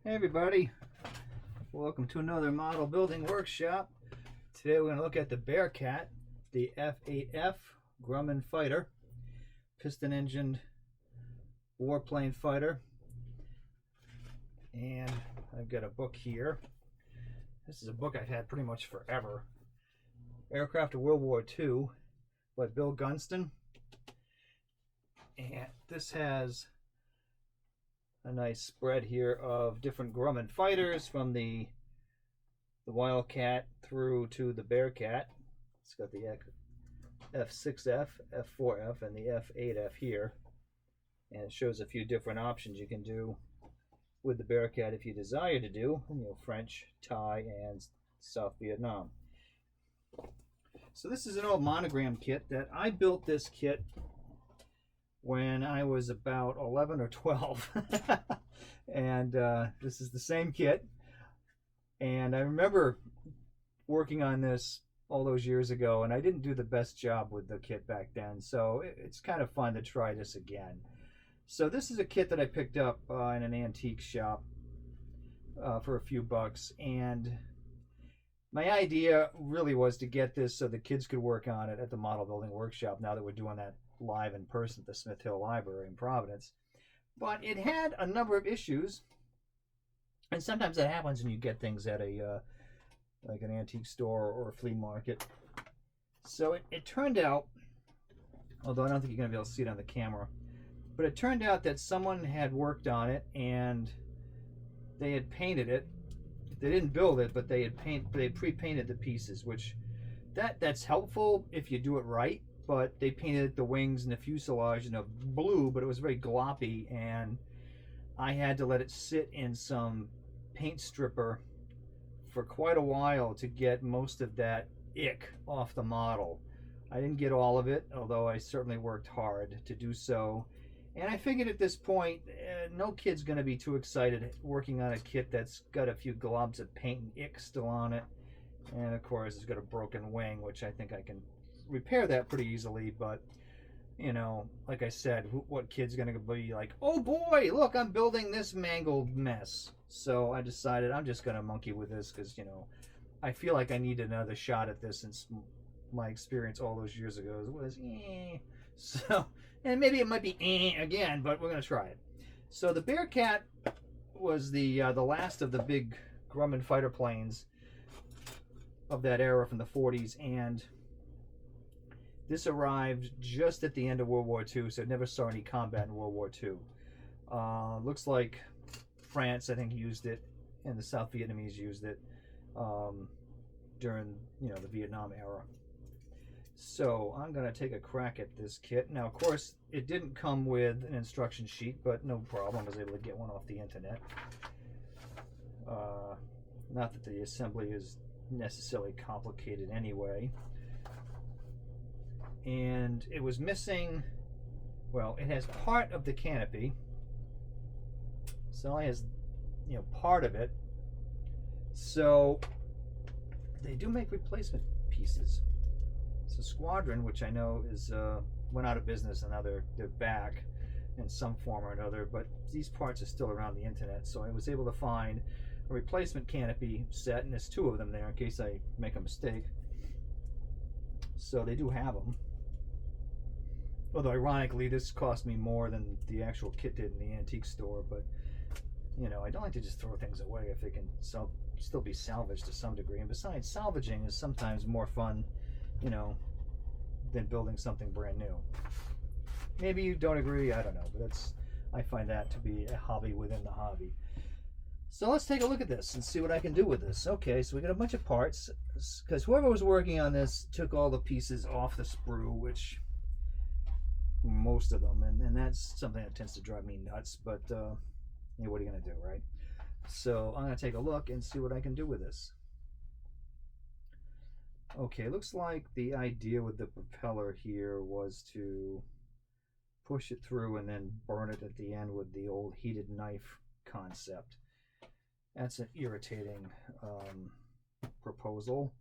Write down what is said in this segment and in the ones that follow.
Hey everybody, welcome to another model building workshop. Today we're going to look at the Bearcat, the F8F Grumman fighter, piston engined warplane fighter. And I've got a book here. This is a book I've had pretty much forever. Aircraft of World War II by Bill Gunston. And this has a nice spread here of different Grumman fighters from the Wildcat through to the Bearcat. It's got the F6F, F4F, and the F8F here. And it shows a few different options you can do with the Bearcat if you desire to do, French, Thai, and South Vietnam. So this is an old Monogram kit that I built this kit when I was about 11 or 12. And this is the same kit. And I remember working on this all those years ago, and I didn't do the best job with the kit back then. So it's kind of fun to try this again. So this is a kit that I picked up in an antique shop for a few bucks. And my idea really was to get this so the kids could work on it at the model building workshop now that we're doing that live in person at the Smith Hill Library in Providence. But it had a number of issues, and sometimes that happens when you get things at a like an antique store or a flea market. So it turned out, although I don't think you're going to be able to see it on the camera, but it turned out that someone had worked on it and they had painted it. They didn't build it, but they had pre-painted the pieces, which that's helpful if you do it right. But they painted the wings and the fuselage in a blue, but it was very gloppy, and I had to let it sit in some paint stripper for quite a while to get most of that ick off the model. I didn't get all of it, although I certainly worked hard to do so. And I figured at this point, no kid's going to be too excited working on a kit that's got a few globs of paint and ick still on it. And of course, it's got a broken wing, which I think I can repair that pretty easily. But like I said, what kid's gonna be like, oh boy, look, I'm building this mangled mess? So I decided I'm just gonna monkey with this because I feel like I need another shot at this, since my experience all those years ago was so, and maybe it might be again, but we're gonna try it. So the Bearcat was the last of the big Grumman fighter planes of that era from the 40s, and this arrived just at the end of World War II, so it never saw any combat in World War II. Looks like France, I think, used it, and the South Vietnamese used it during the Vietnam era. So I'm going to take a crack at this kit. Now, of course, it didn't come with an instruction sheet, but no problem. I was able to get one off the internet. Not that the assembly is necessarily complicated anyway. And it was missing, well, it has part of the canopy, so it only has part of it. So they do make replacement pieces. So Squadron, which I know is went out of business, and now they're back in some form or another, but these parts are still around the internet, so I was able to find a replacement canopy set, and there's two of them there in case I make a mistake. So they do have them. Although ironically, this cost me more than the actual kit did in the antique store. But I don't like to just throw things away if they can still be salvaged to some degree. And besides, salvaging is sometimes more fun, than building something brand new. Maybe you don't agree, I don't know, but I find that to be a hobby within the hobby. So let's take a look at this and see what I can do with this. Okay, so we got a bunch of parts, because whoever was working on this took all the pieces off the sprue, which most of them, and that's something that tends to drive me nuts, but what are you going to do, right? So I'm going to take a look and see what I can do with this. Okay, looks like the idea with the propeller here was to push it through and then burn it at the end with the old heated knife concept. That's an irritating proposal.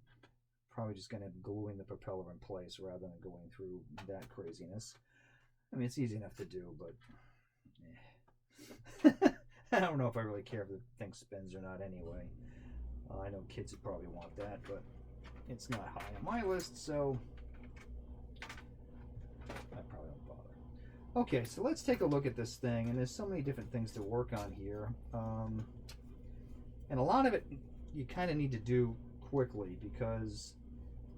Probably just going to end up gluing the propeller in place rather than going through that craziness. I mean, it's easy enough to do, but I don't know if I really care if the thing spins or not anyway. I know kids would probably want that, but it's not high on my list, so I probably don't bother. Okay, so let's take a look at this thing, and there's so many different things to work on here. And a lot of it you kind of need to do quickly because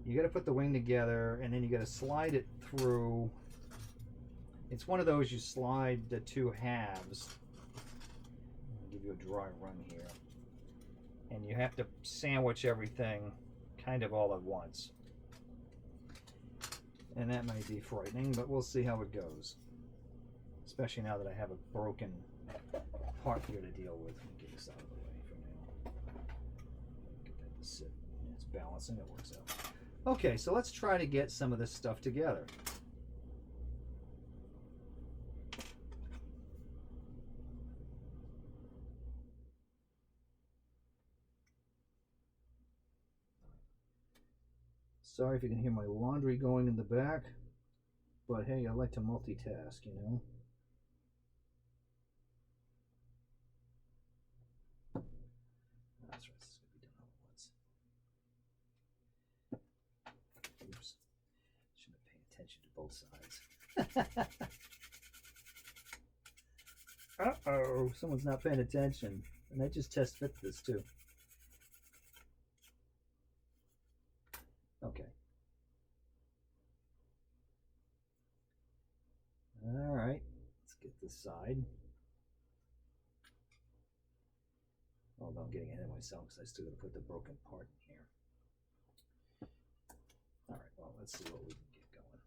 you got to put the wing together and then you got to slide it through. It's one of those you slide the two halves. I'll give you a dry run here. And you have to sandwich everything kind of all at once. And that might be frightening, but we'll see how it goes. Especially now that I have a broken part here to deal with. Let me get this out of the way for now. Get that to sit. It's balancing, it works out. Okay, so let's try to get some of this stuff together. Sorry if you can hear my laundry going in the back, but hey, I like to multitask, you know. That's right, this is going to be done all at once. Oops. Should have paid attention to both sides. Uh-oh, someone's not paying attention. And I just test fit this too. Okay. All right, let's get this side. Although I'm getting ahead of myself because I still got to put the broken part in here. All right, well, let's see what we can get going.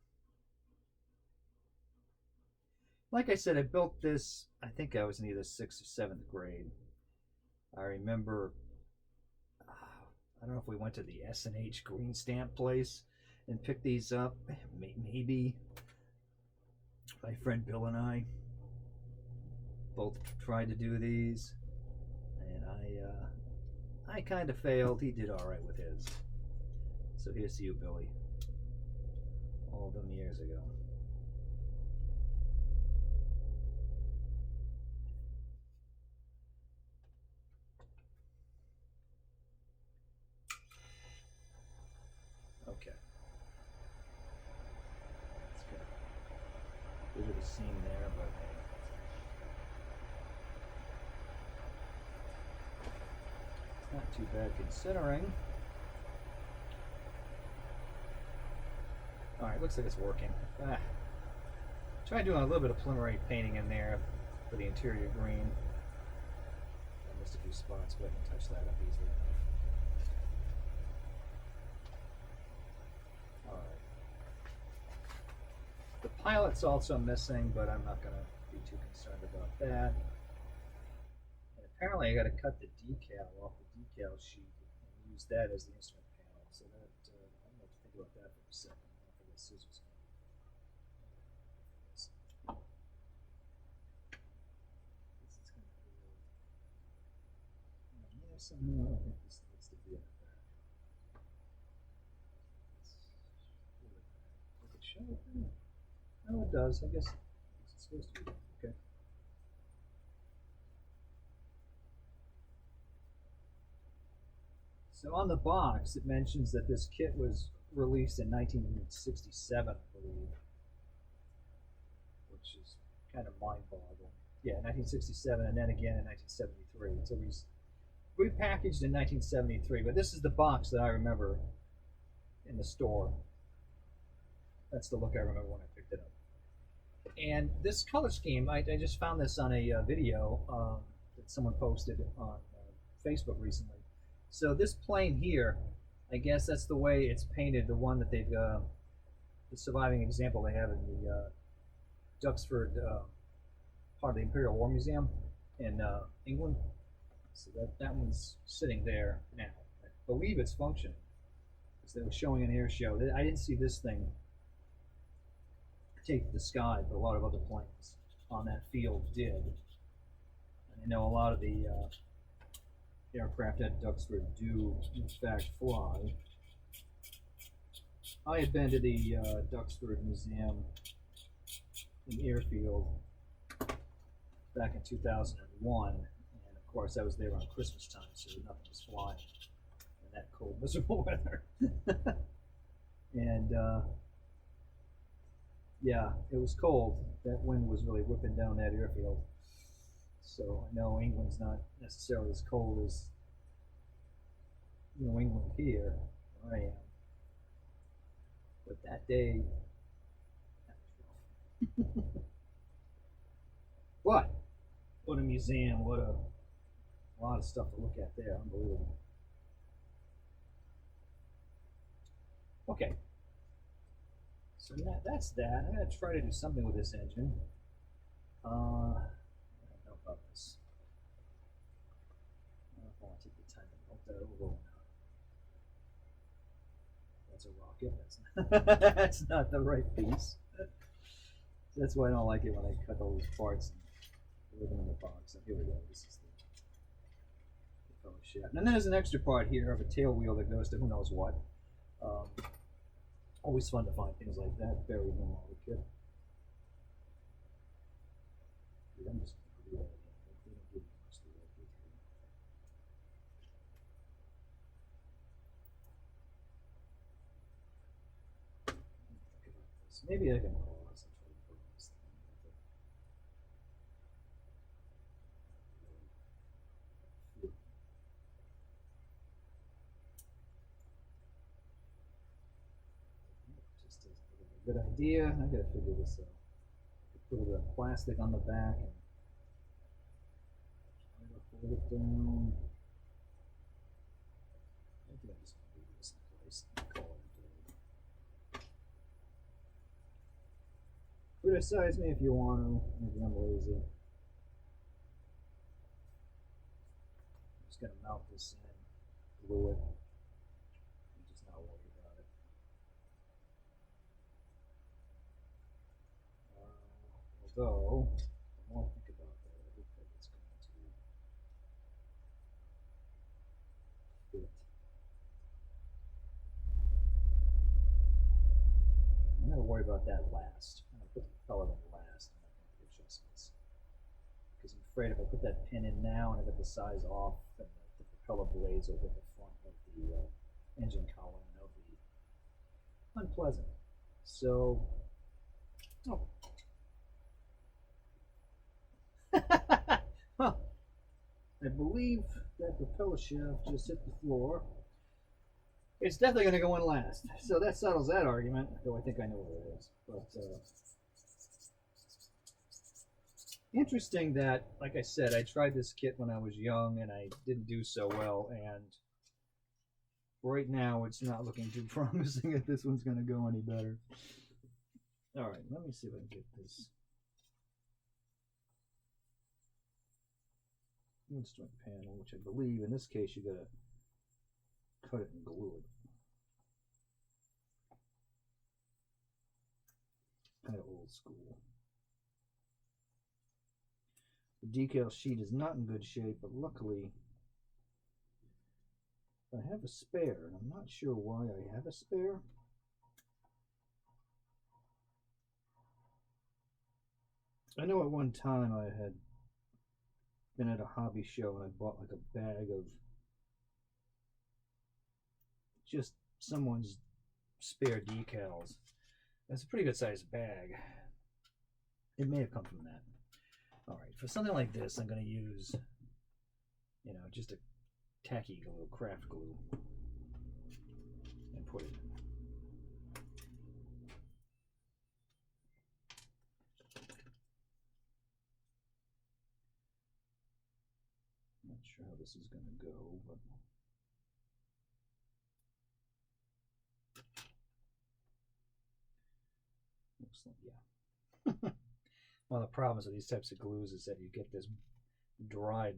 Like I said, I built this, I think I was in either 6th or 7th grade. I remember, I don't know if we went to the S&H green stamp place and picked these up. Maybe. My friend Bill and I both tried to do these, and I kind of failed. He did all right with his. So here's to you, Billy. All them years ago. Okay. Let's go. Bit of a seam there, but hey. It's not too bad considering. Alright, looks like it's working. Try doing a little bit of preliminary painting in there for the interior green. I missed a few spots, but I can touch that up easily enough. Alright. The pilot's also missing, but I'm not going to be too concerned about that. And apparently I got to cut the decal off the decal sheet and use that as the instrument panel. So that, I don't know what to think about that for a second. I'll have to get scissors. Somehow, I think this needs to be at the back. Does it show it there? Oh, it does. I guess it's supposed to be. Okay. So on the box, it mentions that this kit was released in 1967, I believe, which is kind of mind-boggling. Yeah, 1967, and then again in 1973. So these repackaged in 1973, but this is the box that I remember in the store. That's the look I remember when I picked it up. And this color scheme, I just found this on a video that someone posted on Facebook recently. So this plane here, I guess that's the way it's painted, the one that they've, the surviving example they have in the Duxford part of the Imperial War Museum in England. So that one's sitting there now. I believe it's functioning, because they were showing an air show. I didn't see this thing take the sky, but a lot of other planes on that field did. And I know a lot of the aircraft at Duxford do, in fact, fly. I had been to the Duxford Museum in Airfield back in 2001. course, I was there around Christmas time, so nothing was flying in that cold, miserable weather. And yeah, it was cold. That wind was really whipping down that airfield. So I know England's not necessarily as cold as New England here, where I am. But that day, that was rough. But what a museum! What a lot of stuff to look at there. Unbelievable. Okay, so that's that. I'm gonna try to do something with this engine. I don't know about this. I don't know if I want to take the time to melt that over. That's a rocket. That's not the right piece. That's why I don't like it when I cut all these parts and leave them in the box. So here we go. This is the propeller shaft. And then there's an extra part here of a tail wheel that goes to who knows what. Always fun to find things like that buried in all the kit. Dude, I'm just gonna do that again. They don't give me much to work with here. Think about this. Maybe I can pause and try to burn this thing. Just doesn't look like a good idea. I gotta figure this out. Put a bit of plastic on the back and try to hold it down. I think I'm just gonna leave this in place and call it a day. Criticize me if you want to. Maybe I'm lazy. I'm just gonna mount this in, glue it, and just not worry about it. Although, the more I think about that, I look like it's going to fit. I'm going to worry about that last. I'm going to put the propeller in last and make the adjustments. Because I'm afraid if I put that pin in now and I get the size off, then the propeller blades will hit the front of the engine column and that'll be unpleasant. So, oh. Well, I believe that propeller shaft just hit the floor. It's definitely going to go in last. So that settles that argument, though I think I know where it is. But interesting that, like I said, I tried this kit when I was young and I didn't do so well. And right now it's not looking too promising if this one's going to go any better. All right, let me see if I can get this. Instrument panel, which I believe in this case you gotta cut it and glue it. Kind of old school. The decal sheet is not in good shape, but luckily I have a spare, and I'm not sure why I have a spare. I know at one time I had been at a hobby show and I bought like a bag of just someone's spare decals. That's a pretty good sized bag. It may have come from that. All right, for something like this, I'm going to use, you know, just a tacky glue, craft glue, and put it in. Not sure how this is going to go, but looks like, yeah. One of the problems with these types of glues is that you get this dried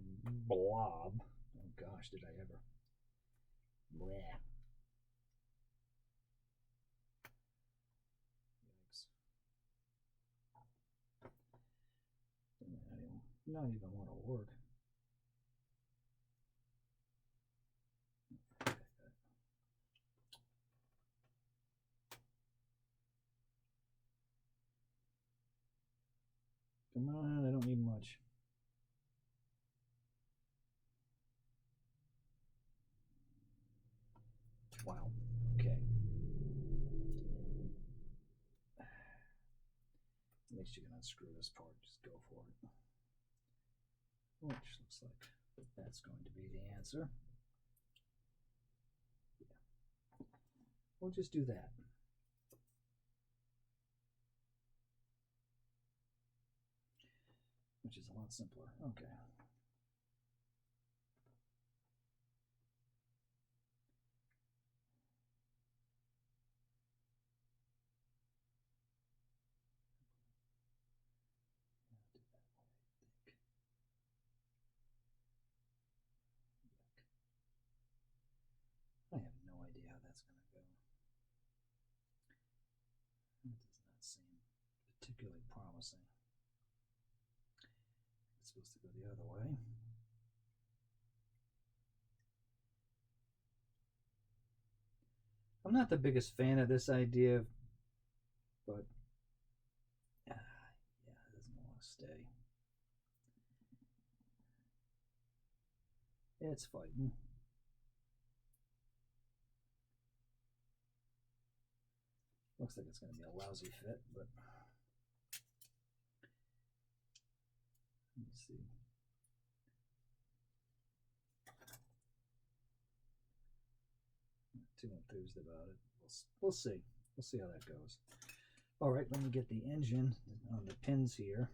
blob. Oh gosh, did I ever. Bleh. Yikes. Not even want to work. Come on, I don't need much. least you can unscrew this part. Just go for it. Which looks like that's going to be the answer. Yeah. We'll just do that. Which is a lot simpler. Okay. I have no idea how that's going to go. It does not seem particularly promising. It's supposed to go the other way. I'm not the biggest fan of this idea, but yeah, it doesn't want to stay. It's fighting. Looks like it's going to be a lousy fit, but let me see. I'm not too enthused about it. We'll see. We'll see how that goes. All right, let me get the engine on the pins here.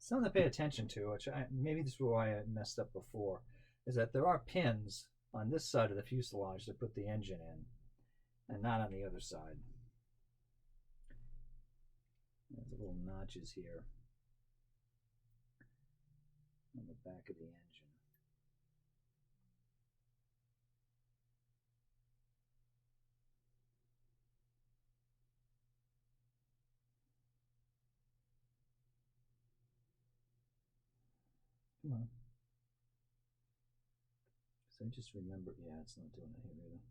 Something to pay attention to, which maybe this is why I messed up before, is that there are pins on this side of the fuselage to put the engine in, and not on the other side. There's little notches here on the back of the engine. Come on. So I just remember, yeah, it's not doing it here either.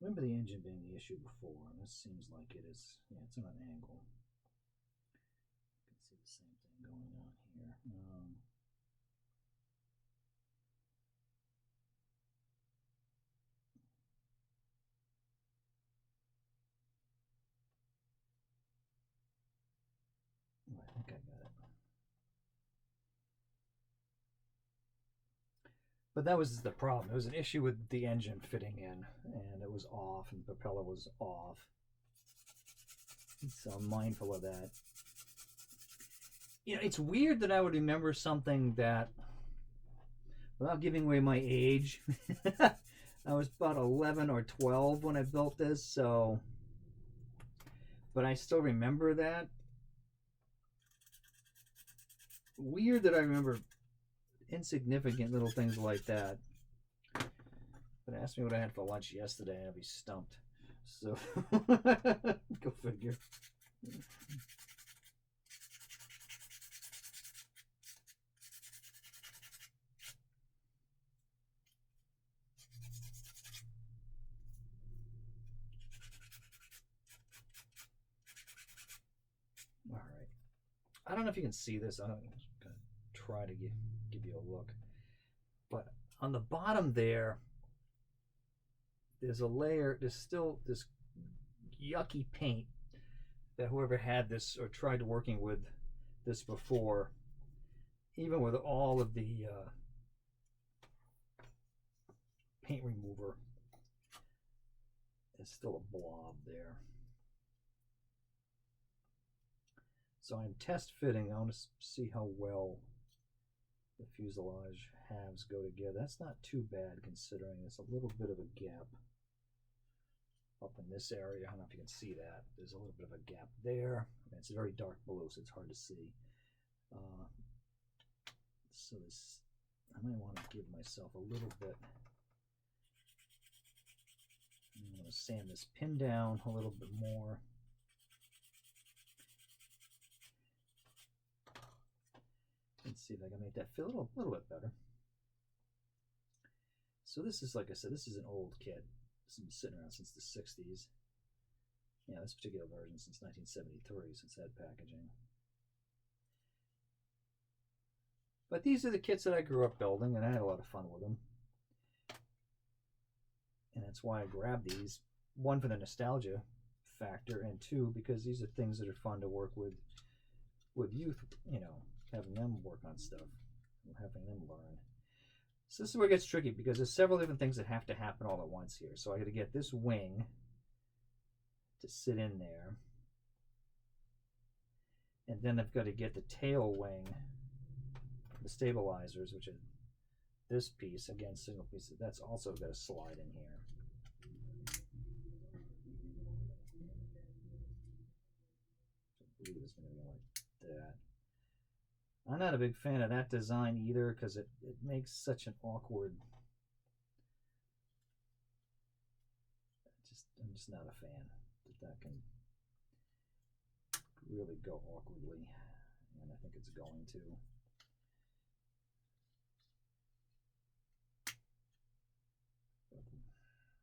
Remember the engine being the issue before, and this seems like it is. Yeah, it's on an angle. You can see the same thing going on here. I think I got it. But that was the problem. There was an issue with the engine fitting in, and it was off, and the propeller was off. So I'm mindful of that. You know, it's weird that I would remember something that, without giving away my age, I was about 11 or 12 when I built this, so, but I still remember that. Weird that I remember insignificant little things like that. But ask me what I had for lunch yesterday and I'll be stumped. So, go figure. All right. I don't know if you can see this. I'm going to try to give you a look. But on the bottom there's a layer, there's still this yucky paint that whoever had this or tried working with this before, even with all of the paint remover, there's still a blob there. So I'm test fitting. I want to see how well the fuselage halves go together. That's not too bad considering there's a little bit of a gap up in this area. I don't know if you can see that. There's a little bit of a gap there. It's very dark blue, so it's hard to see. So this, I might want to give myself a little bit. I'm going to sand this pin down a little bit more. Let's see if I can make that feel a little bit better. So this is, like I said, this is an old kit. This has been sitting around since the 60s. Yeah, this particular version since 1973, since that packaging. But these are the kits that I grew up building, and I had a lot of fun with them. And that's why I grabbed these. One, for the nostalgia factor, and two, because these are things that are fun to work with youth, you know, having them work on stuff, having them learn. So this is where it gets tricky, because there's several different things that have to happen all at once here. So I got to get this wing to sit in there, and then I've got to get the tail wing, the stabilizers, which are this piece, again, single piece, that's also got to slide in here. I believe it's going to be like that. I'm not a big fan of that design either, because it makes such an awkward. I'm just not a fan that can really go awkwardly, and I think it's going to.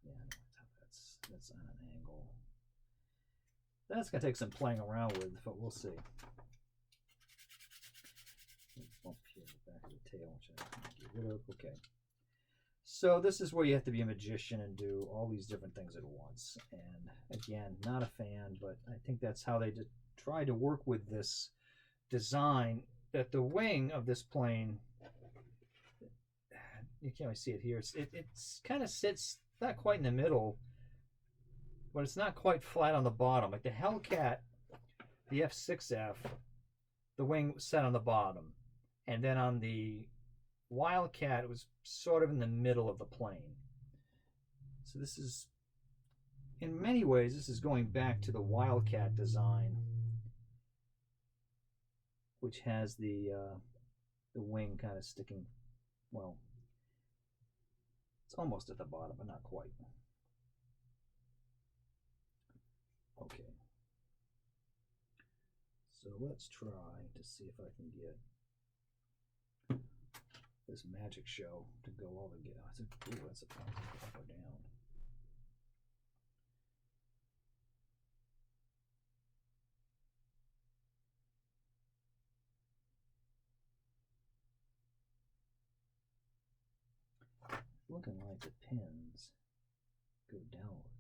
Yeah, that's on an angle. That's gonna take some playing around with, but we'll see. Bump here the back of the tail, which I can get rid of. Okay. So this is where you have to be a magician and do all these different things at once. And again, not a fan, but I think that's how they try to work with this design, that the wing of this plane, you can't really see it here, it's kind of sits not quite in the middle, but it's not quite flat on the bottom. Like the Hellcat, the F6F, the wing sat on the bottom, and then on the Wildcat it was sort of in the middle of the plane. So this is, in many ways, this is going back to the Wildcat design, which has the wing kind of sticking, well, it's almost at the bottom, but not quite. Okay. So let's try to see if I can get this magic show to go all together. Ooh, that's a problem. Up or down. Looking like the pins go downward.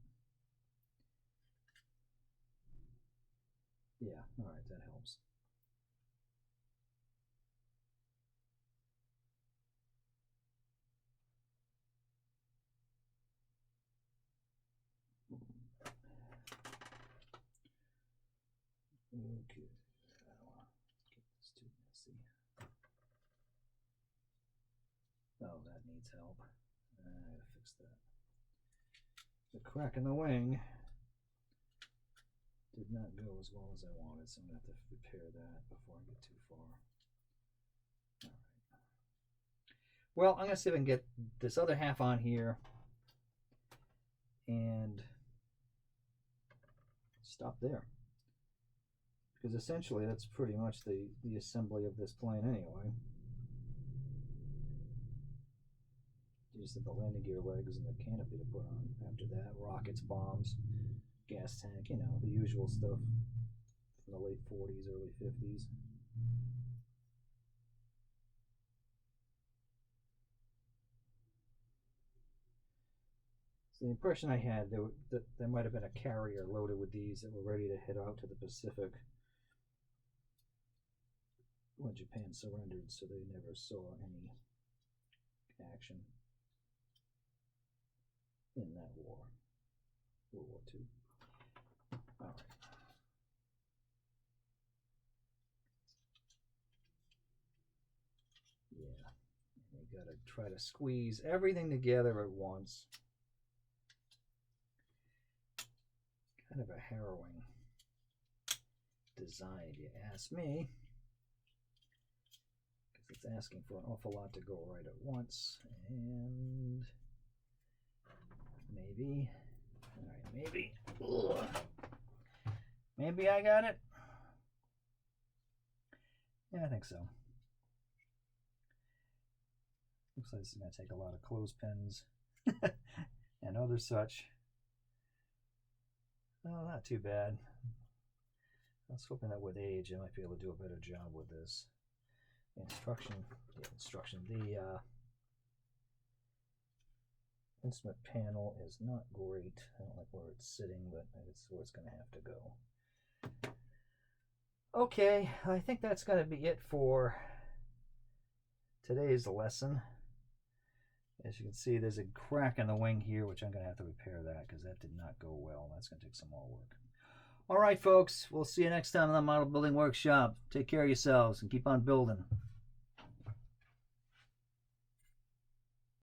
Yeah, all right, that helps. Okay, I don't want to get this too messy. Oh, that needs help. I gotta fix that. The crack in the wing did not go as well as I wanted, so I'm gonna have to repair that before I get too far. All right. Well, I'm gonna see if I can get this other half on here and stop there, because essentially that's pretty much the assembly of this plane anyway. You just have the landing gear legs and the canopy to put on. After that, rockets, bombs, gas tank, you know, the usual stuff from the late 40s, early 50s. So the impression I had that there might have been a carrier loaded with these that were ready to head out to the Pacific when Japan surrendered, so they never saw any action in that war, World War II. All right. Yeah, you gotta try to squeeze everything together at once. Kind of a harrowing design, if you ask me, because it's asking for an awful lot to go right at once. And maybe, all right, maybe, maybe I got it. Yeah, I think so. Looks like this is going to take a lot of clothespins and other such. Oh, not too bad. I was hoping that with age I might be able to do a better job with this. The instrument panel is not great. I don't like where it's sitting, but it's where it's going to have to go. Okay, I think that's going to be it for today's lesson. As you can see, there's a crack in the wing here, which I'm going to have to repair that because that did not go well. That's going to take some more work. All right, folks, we'll see you next time on the Model Building Workshop. Take care of yourselves and keep on building.